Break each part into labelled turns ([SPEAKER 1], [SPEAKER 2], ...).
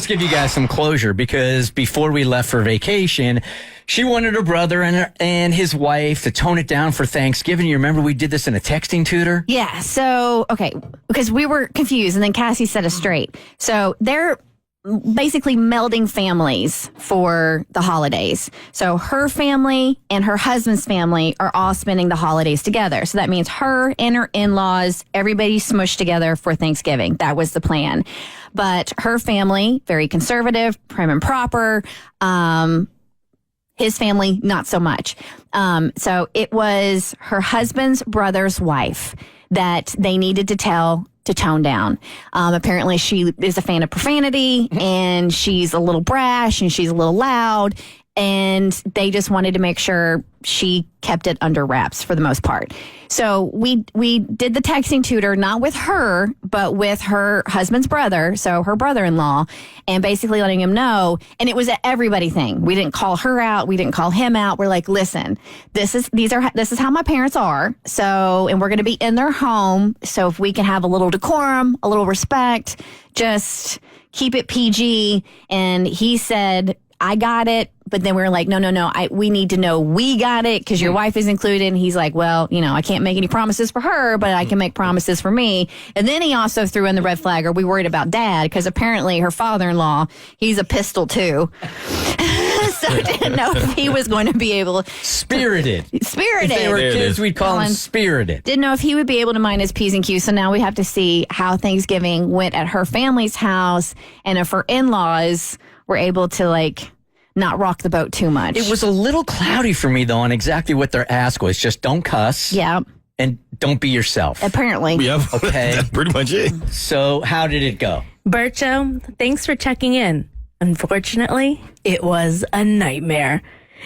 [SPEAKER 1] give you guys some closure because before we left for vacation, she wanted her brother and his wife to tone it down for Thanksgiving. You remember we did this in a texting tutor?
[SPEAKER 2] Yeah. So, okay, because we were confused and then Cassie set us straight. So they're basically melding families for the holidays. So her family and her husband's family are all spending the holidays together. So that means her and her in-laws, everybody smushed together for Thanksgiving. That was the plan. But her family, very conservative, prim and proper. His family, not so much. So it was her husband's brother's wife that they needed to tell to tone down. Apparently she is a fan of profanity and she's a little brash and she's a little loud, and they just wanted to make sure she kept it under wraps for the most part. So we did the texting tutor, not with her, but with her husband's brother, so her brother-in-law, and basically letting him know. And it was an everybody thing. We didn't call her out. We didn't call him out. We're like, listen, this is how my parents are. So, and we're going to be in their home. So if we can have a little decorum, a little respect, just keep it PG. And he said, I got it. But then we were like, no, we need to know we got it because your wife is included. And he's like, well, I can't make any promises for her, but I can make promises for me. And then he also threw in the red flag. Are we worried about dad? Because apparently her father-in-law, he's a pistol too. So didn't know if he was going to be able to.
[SPEAKER 1] Spirited. If they were kids, we'd call him spirited.
[SPEAKER 2] Didn't know if he would be able to mind his P's and Q's. So now we have to see how Thanksgiving went at her family's house and if her in-laws were able to not rock the boat too much.
[SPEAKER 1] It was a little cloudy for me, though, on exactly what their ask was. Just don't cuss.
[SPEAKER 2] Yeah.
[SPEAKER 1] And don't be yourself.
[SPEAKER 2] Apparently.
[SPEAKER 3] Yep.
[SPEAKER 1] Okay.
[SPEAKER 3] That's pretty much it.
[SPEAKER 1] So how did it go?
[SPEAKER 4] Bert Joe, thanks for checking in. Unfortunately, it was a nightmare.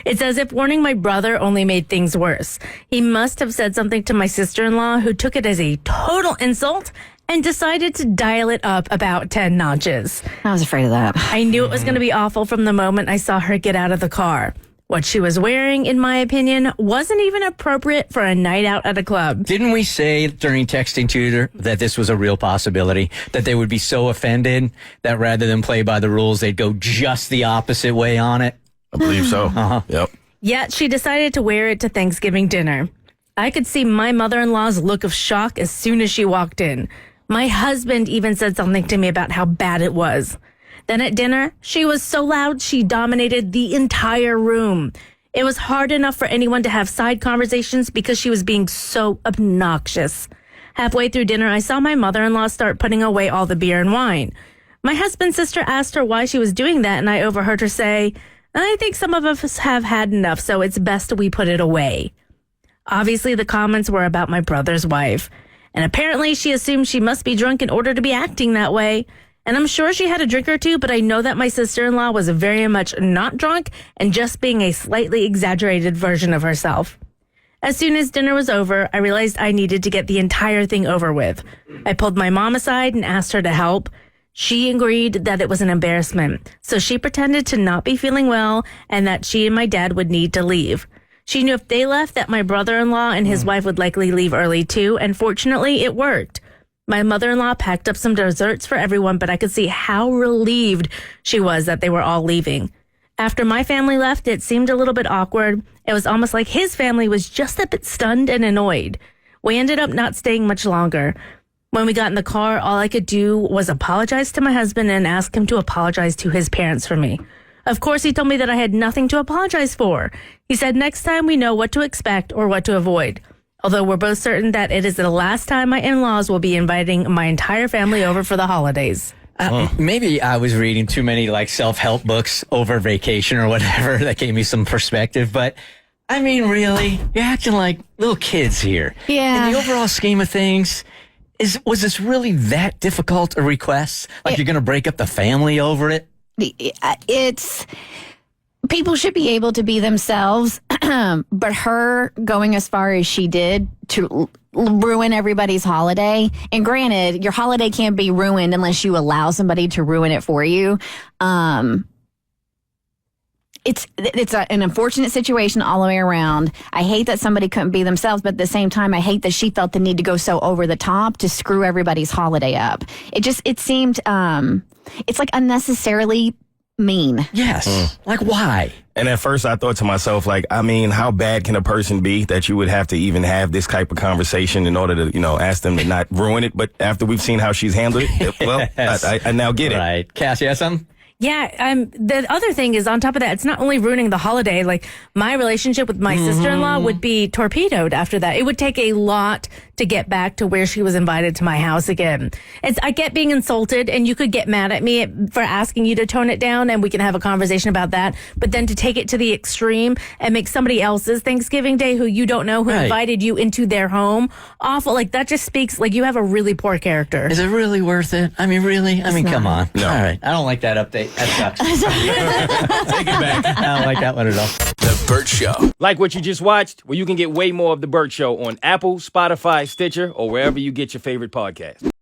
[SPEAKER 4] It's as if warning my brother only made things worse. He must have said something to my sister-in-law, who took it as a total insult and decided to dial it up about 10 notches.
[SPEAKER 2] I was afraid of that.
[SPEAKER 4] I knew it was going to be awful from the moment I saw her get out of the car. What she was wearing, in my opinion, wasn't even appropriate for a night out at a club.
[SPEAKER 1] Didn't we say during texting tutor that this was a real possibility? That they would be so offended that rather than play by the rules, they'd go just the opposite way on it?
[SPEAKER 3] I believe so. Yep.
[SPEAKER 4] Yet she decided to wear it to Thanksgiving dinner. I could see my mother-in-law's look of shock as soon as she walked in. My husband even said something to me about how bad it was. Then at dinner, she was so loud she dominated the entire room. It was hard enough for anyone to have side conversations because she was being so obnoxious. Halfway through dinner, I saw my mother-in-law start putting away all the beer and wine. My husband's sister asked her why she was doing that, and I overheard her say, I think some of us have had enough, so it's best we put it away. Obviously, the comments were about my brother's wife. And apparently she assumed she must be drunk in order to be acting that way. And I'm sure she had a drink or two, but I know that my sister-in-law was very much not drunk and just being a slightly exaggerated version of herself. As soon as dinner was over, I realized I needed to get the entire thing over with. I pulled my mom aside and asked her to help. She agreed that it was an embarrassment, so she pretended to not be feeling well and that she and my dad would need to leave. She knew if they left that my brother-in-law and his wife would likely leave early too, and fortunately it worked. My mother-in-law packed up some desserts for everyone, but I could see how relieved she was that they were all leaving. After my family left, it seemed a little bit awkward. It was almost like his family was just a bit stunned and annoyed. We ended up not staying much longer. When we got in the car, all I could do was apologize to my husband and ask him to apologize to his parents for me. Of course, he told me that I had nothing to apologize for. He said next time we know what to expect or what to avoid. Although we're both certain that it is the last time my in-laws will be inviting my entire family over for the holidays.
[SPEAKER 1] Maybe I was reading too many self-help books over vacation or whatever that gave me some perspective. But I mean, really, you're acting like little kids here.
[SPEAKER 2] Yeah.
[SPEAKER 1] In the overall scheme of things, was this really that difficult a request? You're going to break up the family over it?
[SPEAKER 2] It's people should be able to be themselves, but her going as far as she did to ruin everybody's holiday. And granted, your holiday can't be ruined unless you allow somebody to ruin it for you. an unfortunate situation all the way around. I hate that somebody couldn't be themselves, but at the same time, I hate that she felt the need to go so over the top to screw everybody's holiday up. It seemed, it's like unnecessarily mean.
[SPEAKER 1] Yes. Like, why?
[SPEAKER 3] And at first I thought to myself, like, I mean, how bad can a person be that you would have to even have this type of conversation in order to, ask them to not ruin it? But after we've seen how she's handled it, well, I now get it.
[SPEAKER 1] Right. Cass, you have something?
[SPEAKER 4] Yeah, the other thing is on top of that, it's not only ruining the holiday, like my relationship with my sister-in-law would be torpedoed after that. It would take a lot to get back to where she was invited to my house again. I get being insulted, and you could get mad at me for asking you to tone it down, and we can have a conversation about that. But then to take it to the extreme and make somebody else's Thanksgiving Day who you don't know, who invited you into their home, awful. Like, that just speaks like you have a really poor character.
[SPEAKER 1] Is it really worth it? I mean, really? I mean, come on.
[SPEAKER 3] No.
[SPEAKER 1] All right. I don't like that update. That sucks.
[SPEAKER 3] Take it back.
[SPEAKER 1] I don't like that one at all.
[SPEAKER 5] The Bert Show.
[SPEAKER 6] Like what you just watched? Well, you can get way more of The Bert Show on Apple, Spotify, Stitcher, or wherever you get your favorite podcast.